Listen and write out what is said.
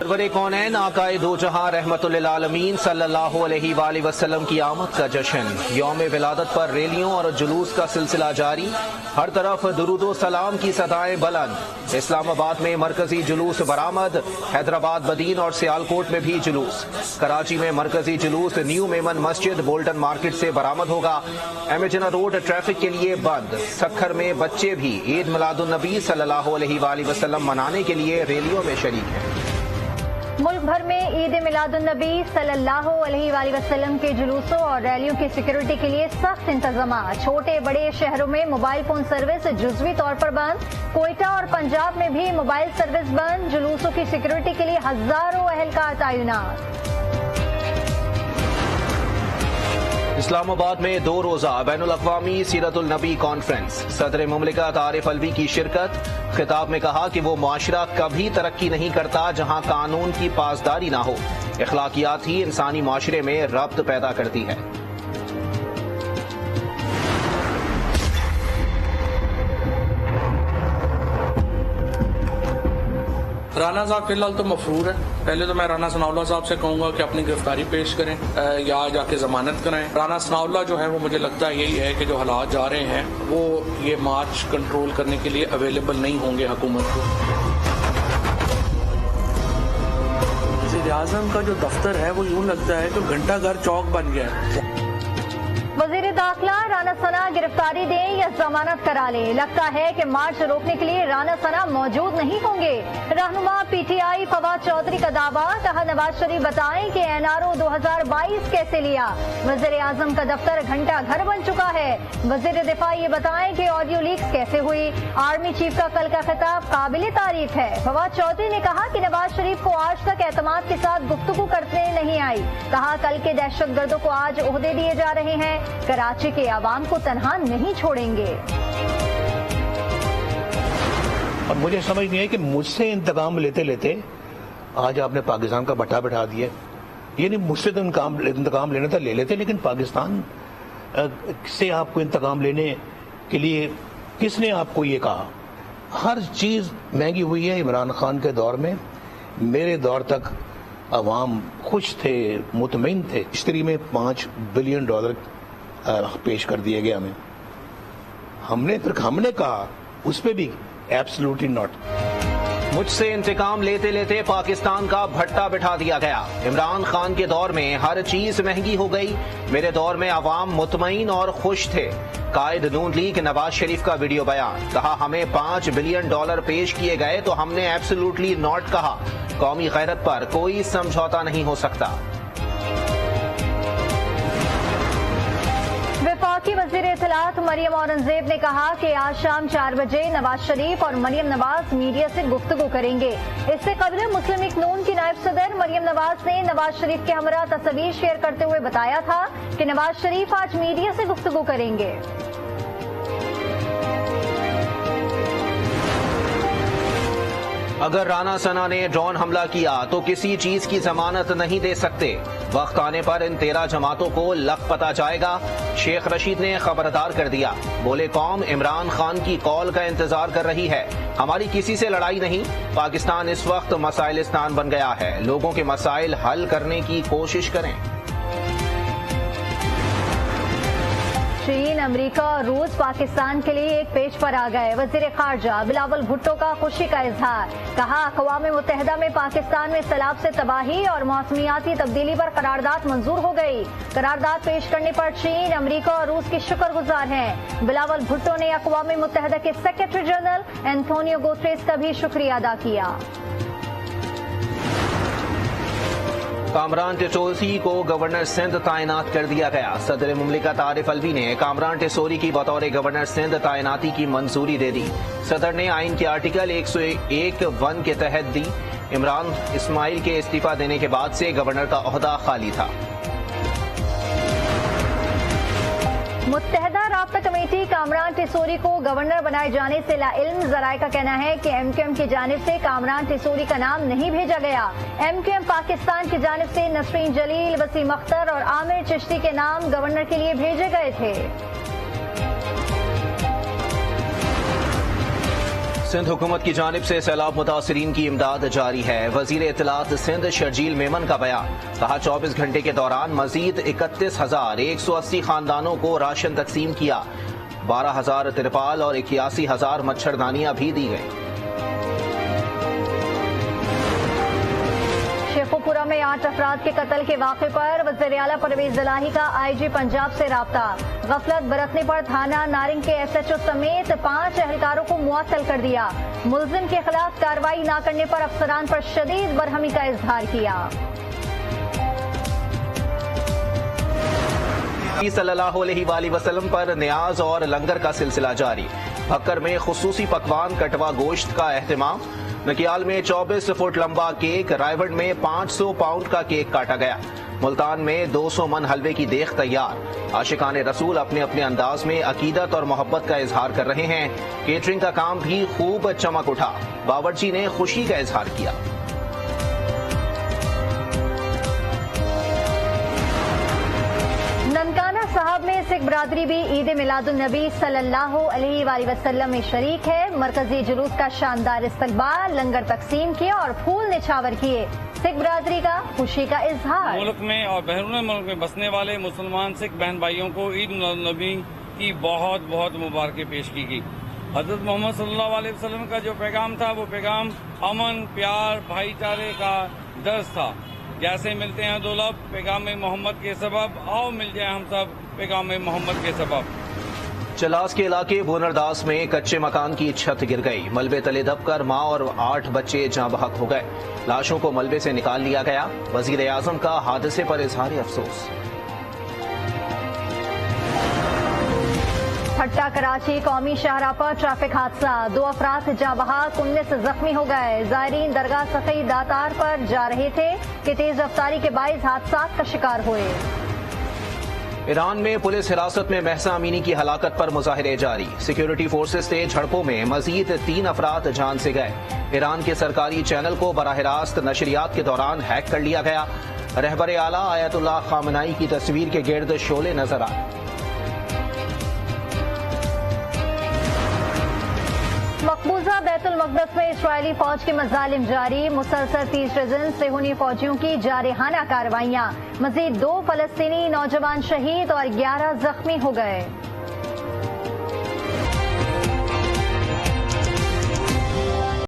Server कौनैन आकाए दो जहां रहमतुल आलमीन सल्लल्लाहु अलैहि वआलैहि वसल्लम की आमद का जश्न। यौम विलादत पर रैलियों और जुलूस का सिलसिला जारी, हर तरफ दुरूदो सलाम की सदाएं बुलंद। इस्लामाबाद में मरकजी जुलूस बरामद, हैदराबाद, बदीन और सियालकोट में भी जुलूस। कराची में मरकजी जुलूस न्यू मेमन मस्जिद बोल्टन मार्केट से बरामद होगा। एमेजना रोड ट्रैफिक के लिए बंद। सक्खर में बच्चे भी ईद मिलादुन नबी सल्लल्लाहु अलैहि वसल्लम मनाने के लिए रैलियों में शरीक हैं। मुल्क भर में ईद मिलादुन्नबी सल्लल्लाहु अलैहि वसल्लम के जुलूसों और रैलियों की सिक्योरिटी के लिए सख्त इंतजाम। छोटे बड़े शहरों में मोबाइल फोन सर्विस जुज़वी तौर पर बंद। कोयटा और पंजाब में भी मोबाइल सर्विस बंद। जुलूसों की सिक्योरिटी के लिए हजारों अहलकार तैनात। इस्लामाबाद में 2 रोजा बैनुल अक़वामी सीरतुल नबी कॉन्फ्रेंस। सदर मुमलिकत आरिफ अलवी की शिरकत। खिताब में कहा कि वो माशरा कभी तरक्की नहीं करता जहां कानून की पासदारी ना हो। इखलाकियात ही इंसानी माशरे में रब्त पैदा करती है। राना साहब फिलहाल तो मफरूर है। पहले तो मैं राना सनाउल्लाह साहब से कहूंगा कि अपनी गिरफ्तारी पेश करें या जाके जमानत कराएं। राना सनाउल्लाह जो है वो मुझे लगता है यही है कि जो हालात जा रहे हैं वो ये मार्च कंट्रोल करने के लिए अवेलेबल नहीं होंगे हुकूमत को। वज़ीर-ए-आज़म का जो दफ्तर है वो यूं लगता है कि घंटा घर चौक बन गया है। वजीर दाखिला राना सना गिरफ्तारी दें या जमानत करा ले। लगता है कि मार्च रोकने के लिए राना सना मौजूद नहीं होंगे। रहनुमा पीटीआई फवाद चौधरी का दावा, कहा नवाज शरीफ बताएं कि एनआरओ 2022 कैसे लिया। वजीर आजम का दफ्तर घंटा घर बन चुका है। वजीर दिफा ये बताएं कि ऑडियो लीक्स कैसे हुई। आर्मी चीफ का कल का खिताब काबिल तारीफ है। फवाद चौधरी ने कहा कि नवाज शरीफ को आज तक एतमाद के साथ गुफ्तगू करने नहीं आई। कहा कल के दहशतगर्दों को आज ओहदे दिए जा रहे हैं। कराची के आवाम को तनहा नहीं छोड़ेंगे। और मुझे समझ नहीं है कि मुझसे इंतकाम लेते लेते आज आपने पाकिस्तान का भट्टा बैठा दिया। ये नहीं, मुझसे तो इंतकाम लेना था ले लेते, लेकिन पाकिस्तान से आपको इंतकाम लेने के लिए किसने आपको ये कहा? हर चीज महंगी हुई है। इमरान खान के दौर में, मेरे दौर तक अवाम खुश थे, मुतमईन थे। इश्तरी में $5 बिलियन पेश कर दिए गए हमें। हमने कहा उस पे भी एब्सोल्युटली नॉट। मुझसे इंतकाम लेते लेते पाकिस्तान का भट्टा बिठा दिया गया। इमरान खान के दौर में हर चीज महंगी हो गई। मेरे दौर में अवाम मुतमईन और खुश थे। कायद नून लीग नवाज शरीफ का वीडियो बयान। कहा हमें $5 बिलियन पेश किए गए तो हमने एब्सोल्युटली नॉट कहा। कौमी गैरत पर कोई समझौता नहीं हो सकता। वफाकी वज़ीर इत्तलात मरियम औरंगजेब ने कहा कि आज शाम 4 बजे नवाज शरीफ और मरियम नवाज मीडिया से गुफ्तगू करेंगे। इससे कबल मुस्लिम लीग नून की नायब सदर मरियम नवाज ने नवाज शरीफ के हमरा तस्वीर शेयर करते हुए बताया था कि नवाज शरीफ आज मीडिया से गुफ्तगू करेंगे। अगर राना सना ने ड्रोन हमला किया तो किसी चीज की जमानत नहीं दे सकते। वक्त आने पर इन 13 जमातों को लग पता जाएगा। शेख रशीद ने खबरदार कर दिया। बोले कौम इमरान खान की कॉल का इंतजार कर रही है। हमारी किसी से लड़ाई नहीं। पाकिस्तान इस वक्त मसाइलिस्तान बन गया है। लोगों के मसाइल हल करने की कोशिश करें। चीन, अमेरिका और रूस पाकिस्तान के लिए एक पेज पर आ गए। वजीर खारजा बिलावल भुट्टो का खुशी का इजहार। कहा अक़वाम मुत्तहिदा में पाकिस्तान में सैलाब से तबाही और मौसमियाती तब्दीली पर करारदाद मंजूर हो गई। करारदाद पेश करने पर चीन, अमेरिका और रूस के शुक्रगुजार हैं। बिलावल भुट्टो ने अक़वाम मुत्तहिदा के सेक्रेटरी जनरल एंटोनियो गुतेरेस का भी शुक्रिया अदा किया। कामरान टिसोरी को गवर्नर सिंध तैनात कर दिया गया। सदर मुमलिकत आरिफ अलवी ने कामरान टिसोरी की बतौर गवर्नर सिंध तैनाती की मंजूरी दे दी। सदर ने आइन के आर्टिकल 101(1) के तहत दी। इमरान इस्माइल के इस्तीफा देने के बाद से गवर्नर का ओहदा खाली था। मुत्तहदा राब्ता कमेटी कामरान टिसोरी को गवर्नर बनाए जाने से लाइल्म। जराये का कहना है कि एमक्यूएम की जानिब से कामरान टिसोरी का नाम नहीं भेजा गया। एमक्यूएम पाकिस्तान की जानिब से नसरीन जलील, वसीम अख्तर और आमिर चिश्ती के नाम गवर्नर के लिए भेजे गए थे। सिंध हुकूमत की जानिब से सैलाब मुतासरीन की इमदाद जारी है। वजीर इत्तलात सिंध शर्जील मेमन का बयान, कहा 24 घंटे के दौरान मजीद 31,180 खानदानों को राशन तकसीम किया। 12,000 तिरपाल और 81,000 मच्छरदानियां भी दी गई। शेखोपुरा में 8 अफराद के कत्ल के वाक़े पर वज़ीर आला परवेज इलाही का IG पंजाब से राब्ता। गफलत बरतने पर थाना नारिंग के SHO समेत 5 एहलकारों को मुअत्तल कर दिया। मुल्जिम के खिलाफ कार्रवाई न करने पर अफसरान पर शदीद बरहमी का इजहार किया। सल्लल्लाहु अलैहि वसल्लम पर न्याज और लंगर का सिलसिला जारी। भक्कर में खुसूसी पकवान कटवा गोश्त का एहतमाम। नकियाल में 24 फुट लंबा केक, रायवड में 500 पाउंड का केक काटा गया। मुल्तान में 200 मन हलवे की देख तैयार। आशिकान रसूल अपने अपने अंदाज में अकीदत और मोहब्बत का इजहार कर रहे हैं। केटरिंग का काम भी खूब चमक उठा। बावर्ची ने खुशी का इजहार किया। ननकाना साहब में सिख बरादरी भी ईद मिलादुन नबी सल्लल्लाहु अलैहि वसल्लम में शरीक है। मरकजी जुलूस का शानदार इस्तकबाल, लंगर तकसीम किए और फूल निछावर किए। सिख बरादरी का खुशी का इजहार। मुल्क में और बैरून मुल्क में बसने वाले मुसलमान सिख बहन भाइयों को ईद मिलादुन नबी की बहुत बहुत मुबारकें पेश की गई। हजरत मोहम्मद सल्लल्लाहु अलैहि वसल्लम का जो पैगाम था वो पैगाम अमन, प्यार, भाईचारे का दर्ज था। जैसे मिलते हैं दो लब पैगाम मोहम्मद के सबब, आओ मिल जाए हम सब पैगाम मोहम्मद के सबब। चलास के इलाके बोनरदास में कच्चे मकान की छत गिर गई। मलबे तले दबकर मां और 8 बच्चे जाँ बहक हो गए। लाशों को मलबे से निकाल लिया गया। वजीर आजम का हादसे पर इजहार अफसोस। ठट्टा कराची कौमी शाहराह पर ट्रैफिक हादसा, 2 अफराद जाँ बहक, 19 जख्मी हो गए। जायरीन दरगाह सफी दातार पर जा रहे थे कि तेज रफ्तारी के बाइस हादसा का शिकार हुए। ईरान में पुलिस हिरासत में महसा अमीनी की हलाकत पर मुजाहिरे जारी। सिक्योरिटी फोर्सेस से झड़पों में मजीद 3 अफराद जान से गए। ईरान के सरकारी चैनल को बराह रास्त नशरियात के दौरान हैक कर लिया गया। रहबर आला आयतुल्लाह खामनाई की तस्वीर के गिर्द शोले नजर आए। मकबूजा बैतुल मक़दस में इस्राइली फौज के मज़ालिम जारी। मुसलसल 30 डज़न सेहूनी फौजियों की जारहाना कार्रवाइयाँ। मजीद 2 फलस्तीनी नौजवान शहीद और 11 जख्मी हो गए।